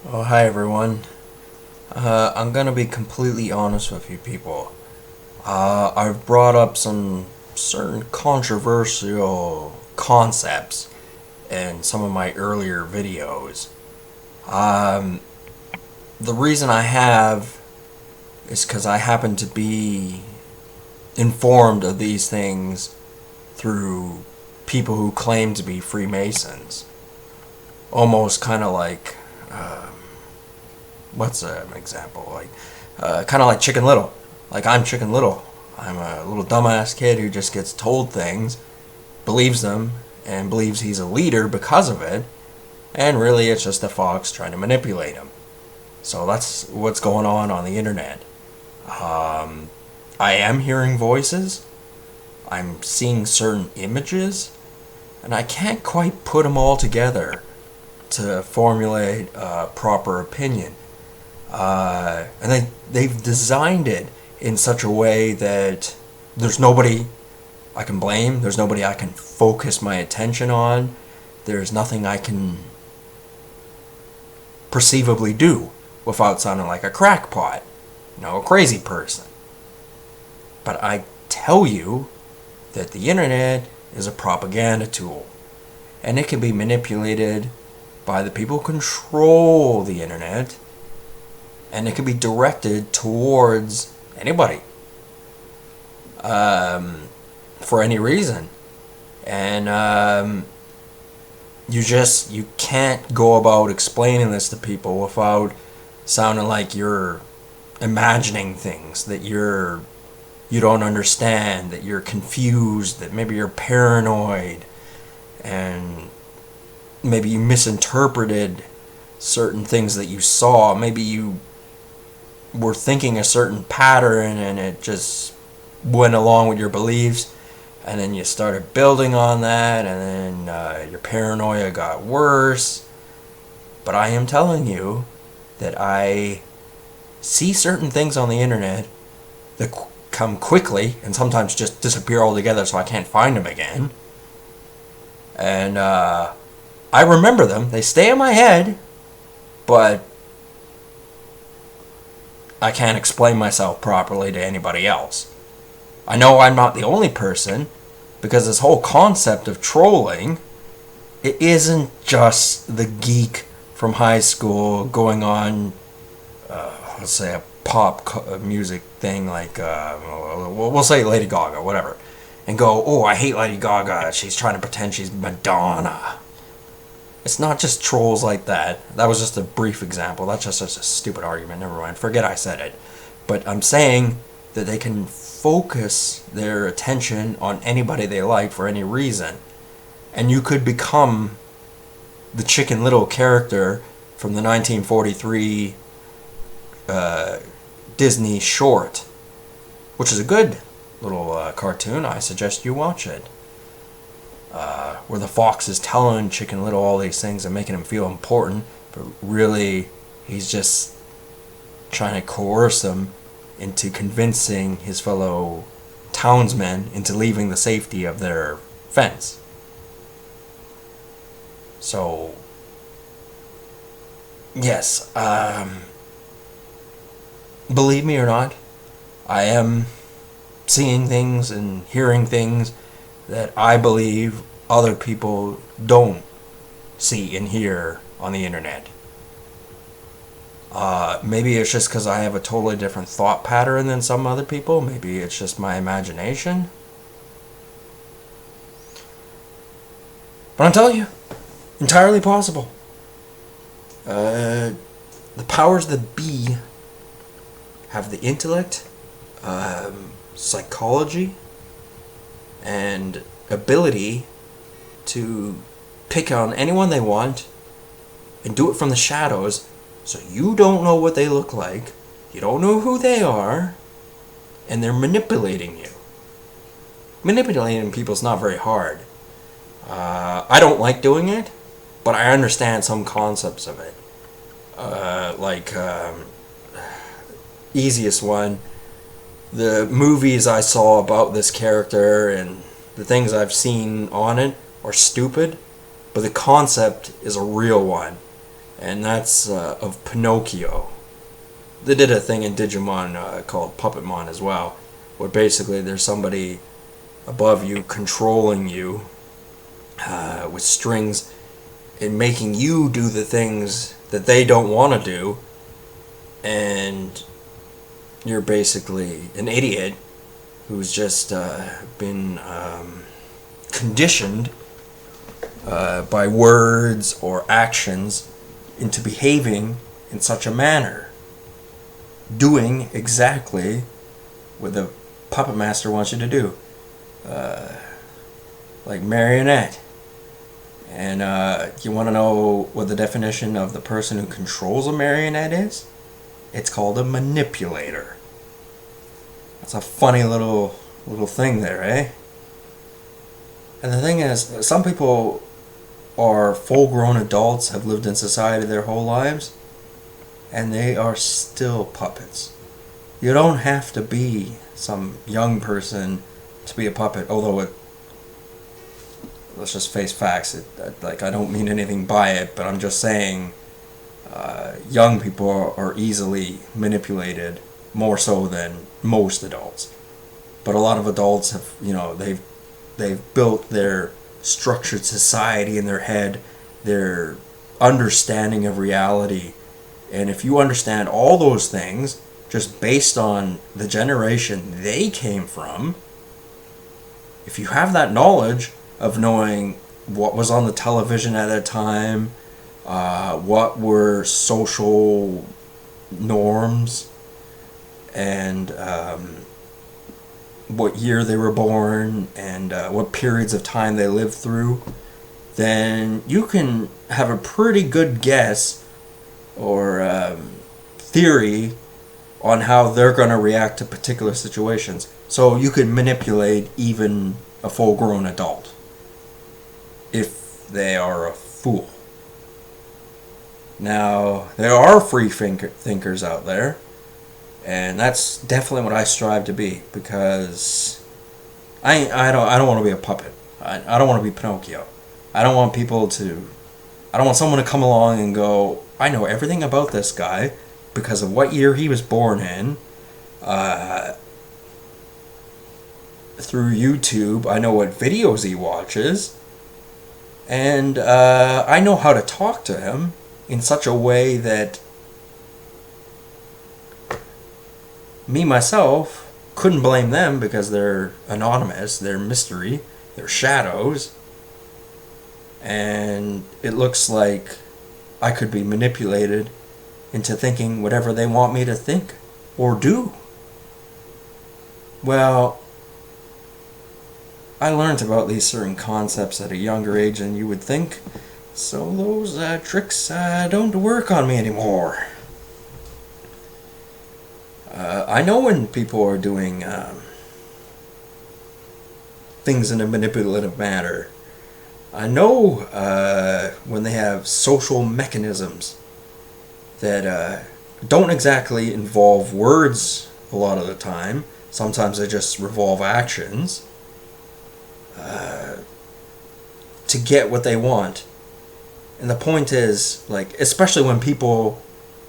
Oh, hi everyone. I'm gonna be completely honest with you people. I've brought up some certain controversial concepts in some of my earlier videos. Um, the reason I have is because I happen to be informed of these things through people who claim to be Freemasons. Almost kind of like, what's an example? Kind of like Chicken Little. Like, I'm Chicken Little. I'm a little dumbass kid who just gets told things, believes them, and believes he's a leader because of it, and really it's just a fox trying to manipulate him. So that's what's going on the internet. I am hearing voices, I'm seeing certain images, and I can't quite put them all together to formulate a proper opinion. And they've designed it in such a way that there's nobody I can blame, there's nobody I can focus my attention on, there's nothing I can perceivably do without sounding like a crackpot, a crazy person. But I tell you that the internet is a propaganda tool, and it can be manipulated by the people who control the internet, and it can be directed towards anybody, for any reason. And you can't go about explaining this to people without sounding like you're imagining things that you don't understand, that you're confused, that maybe you're paranoid, and maybe you misinterpreted certain things that you saw. Maybe you were thinking a certain pattern and it just went along with your beliefs, and then you started building on that, and then your paranoia got worse. But I am telling you that I see certain things on the internet that come quickly and sometimes just disappear altogether so I can't find them again. And I remember them. They stay in my head, but I can't explain myself properly to anybody else. I know I'm not the only person, because this whole concept of trolling, it isn't just the geek from high school going on, let's say, a pop music thing like, we'll say Lady Gaga, whatever, and go, oh, I hate Lady Gaga, she's trying to pretend she's Madonna. It's not just trolls like that. That was just a brief example. That's just such a stupid argument. Never mind. Forget I said it. But I'm saying that they can focus their attention on anybody they like for any reason. And you could become the Chicken Little character from the 1943 Disney short, which is a good little cartoon. I suggest you watch it. Where the fox is telling Chicken Little all these things and making him feel important, but really he's just trying to coerce him into convincing his fellow townsmen into leaving the safety of their fence. So, yes, believe me or not, I am seeing things and hearing things that I believe other people don't see and hear on the internet. Maybe it's just because I have a totally different thought pattern than some other people. Maybe it's just my imagination. But I'm telling you, entirely possible. The powers that be have the intellect, psychology, and ability to pick on anyone they want and do it from the shadows, so you don't know what they look like, you don't know who they are, and they're manipulating you. Manipulating people's not very hard. I don't like doing it, but I understand some concepts of it. Easiest one, the movies I saw about this character and the things I've seen on it are stupid, but the concept is a real one. and that's of Pinocchio. They did a thing in Digimon called Puppetmon as well, where basically there's somebody above you controlling you with strings and making you do the things that they don't want to do, and you're basically an idiot who's just been conditioned by words or actions into behaving in such a manner, doing exactly what the puppet master wants you to do, like marionette. And you want to know what the definition of the person who controls a marionette is? It's called a manipulator. That's a funny little thing there, eh? And the thing is, some people are full-grown adults, have lived in society their whole lives, and they are still puppets. You don't have to be some young person to be a puppet, although let's just face facts. I don't mean anything by it, but I'm just saying young people are easily manipulated more so than most adults. But a lot of adults have, they've built their structured society in their head, their understanding of reality. And if you understand all those things just based on the generation they came from, if you have that knowledge of knowing what was on the television at that time, what were social norms, and what year they were born, and what periods of time they lived through, then you can have a pretty good guess or theory on how they're going to react to particular situations. So you could manipulate even a full-grown adult if they are a fool. Now, there are free thinkers out there, and that's definitely what I strive to be, because I don't want to be a puppet. I don't want to be Pinocchio. I don't want someone to come along and go, I know everything about this guy because of what year he was born in. Through YouTube, I know what videos he watches, and I know how to talk to him in such a way that me, myself, couldn't blame them because they're anonymous, they're mystery, they're shadows, and it looks like I could be manipulated into thinking whatever they want me to think or do. Well, I learned about these certain concepts at a younger age than you would think, so those tricks don't work on me anymore. I know when people are doing things in a manipulative manner. I know when they have social mechanisms that don't exactly involve words a lot of the time. Sometimes they just revolve actions to get what they want. And the point is, especially when people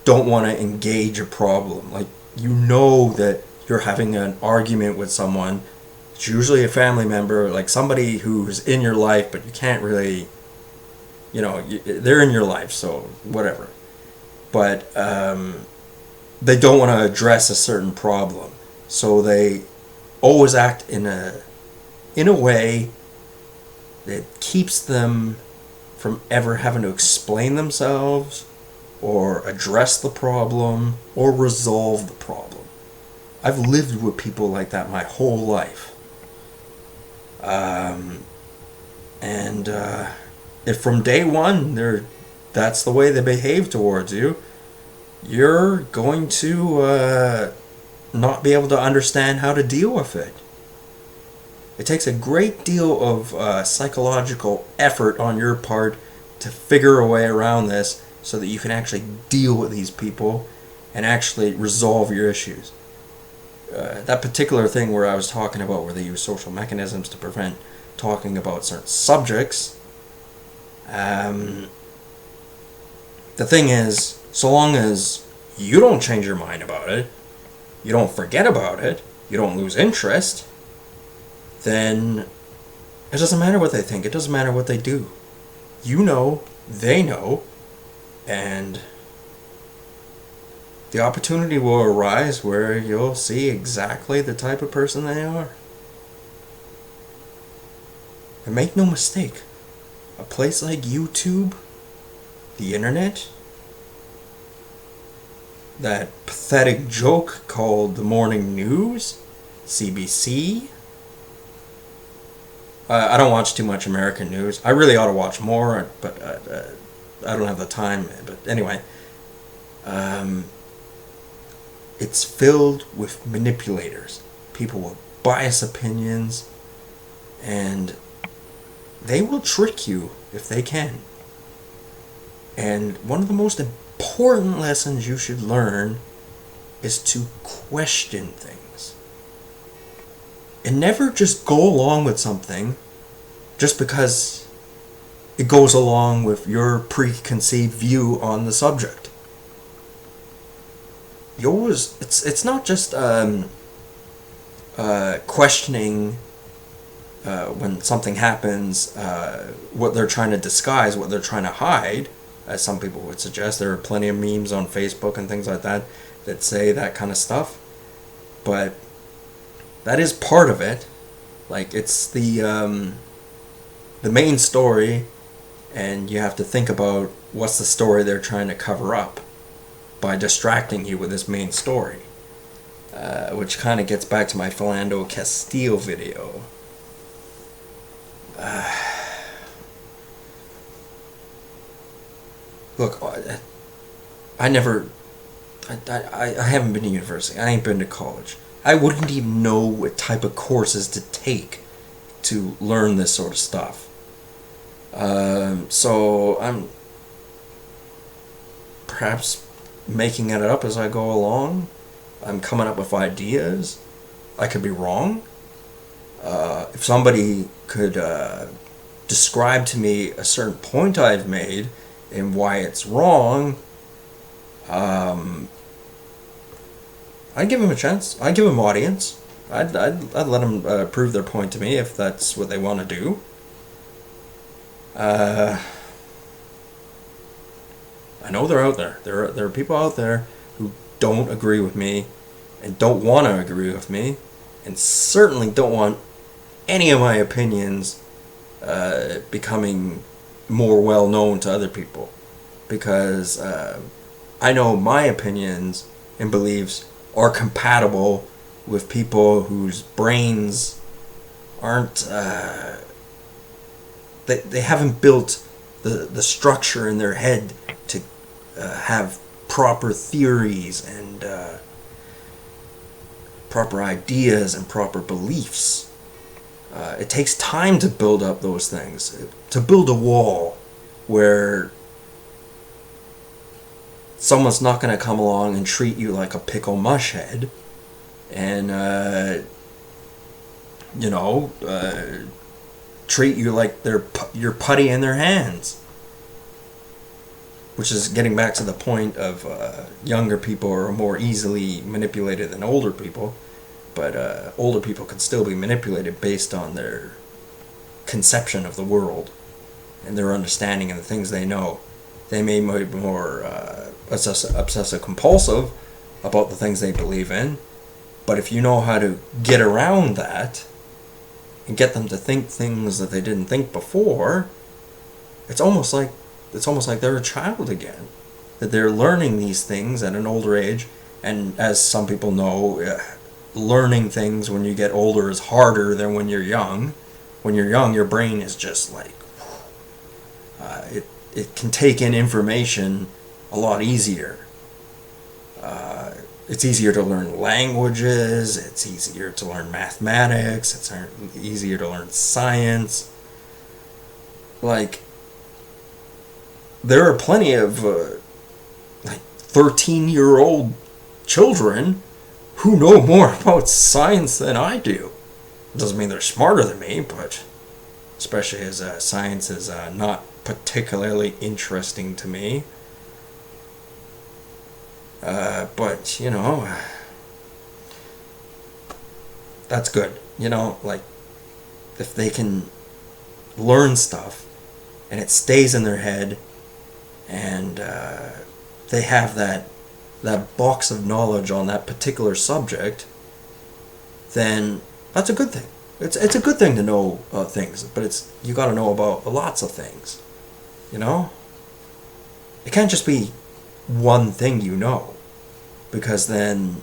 don't want to engage a problem, you know that you're having an argument with someone. It's usually a family member, somebody who's in your life, but you can't really, they're in your life, so whatever. But they don't want to address a certain problem, so they always act in a way that keeps them from ever having to explain themselves or address the problem or resolve the problem. I've lived with people like that my whole life. If from day one that's the way they behave towards you, you're going to not be able to understand how to deal with it. It takes a great deal of psychological effort on your part to figure a way around this so that you can actually deal with these people and actually resolve your issues. That particular thing where I was talking about where they use social mechanisms to prevent talking about certain subjects, The thing is, so long as you don't change your mind about it, you don't forget about it, you don't lose interest, then it doesn't matter what they think. It doesn't matter what they do. You know, they know, and the opportunity will arise where you'll see exactly the type of person they are. And make no mistake, a place like YouTube, the internet, that pathetic joke called the morning news, CBC. I don't watch too much American news. I really ought to watch more, but I don't have the time. But anyway, it's filled with manipulators, people with biased opinions, and they will trick you if they can. And one of the most important lessons you should learn is to question things. And never just go along with something just because it goes along with your preconceived view on the subject. You always, it's not just questioning when something happens, what they're trying to disguise, what they're trying to hide, as some people would suggest. There are plenty of memes on Facebook and things like that that say that kind of stuff. But that is part of it. Like, it's the main story, and you have to think about what's the story they're trying to cover up by distracting you with this main story. Which kind of gets back to my Philando Castile video. Look, I haven't been to university. I ain't been to college. I wouldn't even know what type of courses to take to learn this sort of stuff. So I'm perhaps making it up as I go along. I'm coming up with ideas. I could be wrong. If somebody could describe to me a certain point I've made and why it's wrong, I'd give them a chance. I'd give them audience. I'd let them prove their point to me if that's what they want to do. I know they're out there. There are people out there who don't agree with me and don't want to agree with me, and certainly don't want any of my opinions becoming more well known to other people, because I know my opinions and beliefs are compatible with people whose brains aren't they haven't built the structure in their head to have proper theories and proper ideas and proper beliefs. It takes time to build up those things, to build a wall where someone's not going to come along and treat you like a pickle mush head and treat you like you're putty in their hands. Which is getting back to the point of younger people are more easily manipulated than older people. But older people can still be manipulated based on their conception of the world and their understanding of the things they know. They may be more obsessive compulsive about the things they believe in, but if you know how to get around that and get them to think things that they didn't think before, it's almost like they're a child again. That they're learning these things at an older age, and as some people know, learning things when you get older is harder than when you're young. When you're young, your brain is just like, it can take in information a lot easier. It's easier to learn languages, it's easier to learn mathematics, it's easier to learn science. Like, there are plenty of 13-year-old children who know more about science than I do. It doesn't mean they're smarter than me, but especially as science is not particularly interesting to me. But, you know, that's good. You know, like, if they can learn stuff and it stays in their head and they have that box of knowledge on that particular subject, then that's a good thing. It's a good thing to know things, but you got to know about lots of things. You know, it can't just be one thing you know, because then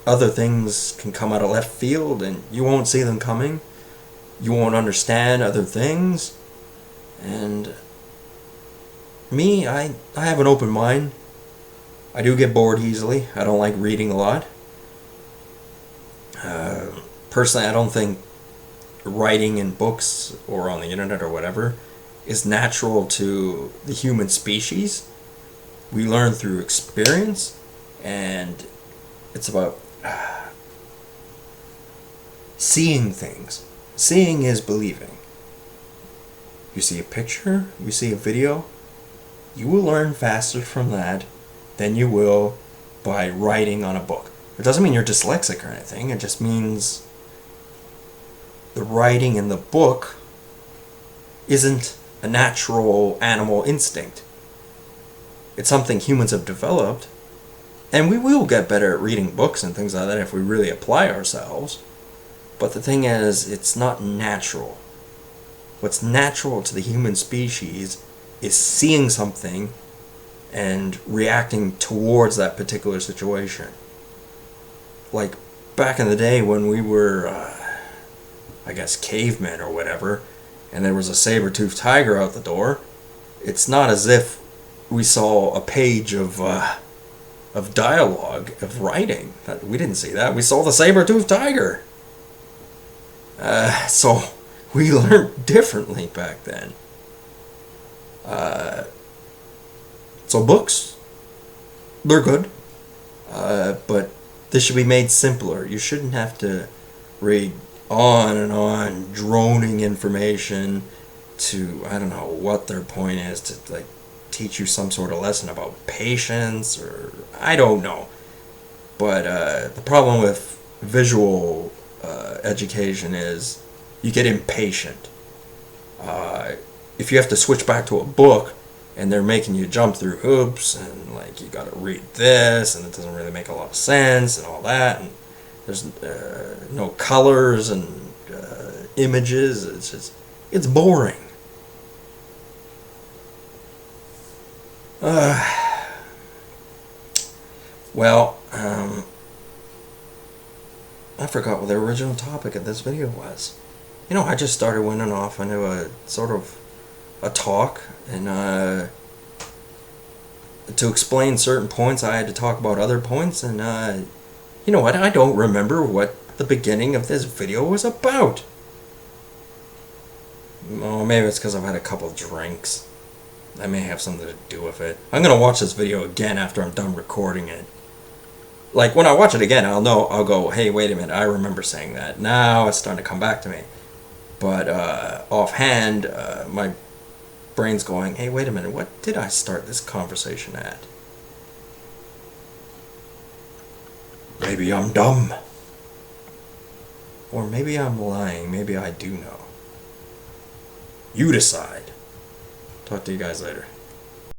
other things can come out of left field and you won't see them coming. You won't understand other things. And me, I have an open mind. I do get bored easily. I don't like reading a lot. Personally, I don't think writing in books or on the internet or whatever is natural to the human species. We learn through experience, and it's about seeing things. Seeing is believing. You see a picture, you see a video, you will learn faster from that than you will by writing on a book. It doesn't mean you're dyslexic or anything, it just means the writing in the book isn't a natural animal instinct. It's something humans have developed, and we will get better at reading books and things like that if we really apply ourselves. But the thing is, it's not natural. What's natural to the human species is seeing something and reacting towards that particular situation. Like back in the day when we were, I guess, cavemen or whatever, and there was a saber-toothed tiger out the door, it's not as if we saw a page of dialogue, of writing. We didn't see that. We saw the saber-toothed tiger. So we learned differently back then. So books, they're good, but this should be made simpler. You shouldn't have to read on and on, droning information to, I don't know what their point is, to like teach you some sort of lesson about patience, or I don't know. But the problem with visual education is you get impatient. If you have to switch back to a book and they're making you jump through hoops and like you gotta read this and it doesn't really make a lot of sense and all that, and there's no colors and images, it's boring. Well, I forgot what the original topic of this video was. You know, I just started winning off into a sort of a talk, and to explain certain points I had to talk about other points, and you know what, I don't remember what the beginning of this video was about. Oh, maybe it's because I've had a couple drinks. That may have something to do with it. I'm gonna watch this video again after I'm done recording it. Like, when I watch it again, I'll go, hey, wait a minute, I remember saying that. Now it's starting to come back to me. But offhand, my brain's going, hey, wait a minute, what did I start this conversation at? Maybe I'm dumb. Or maybe I'm lying. Maybe I do know. You decide. Talk to you guys later.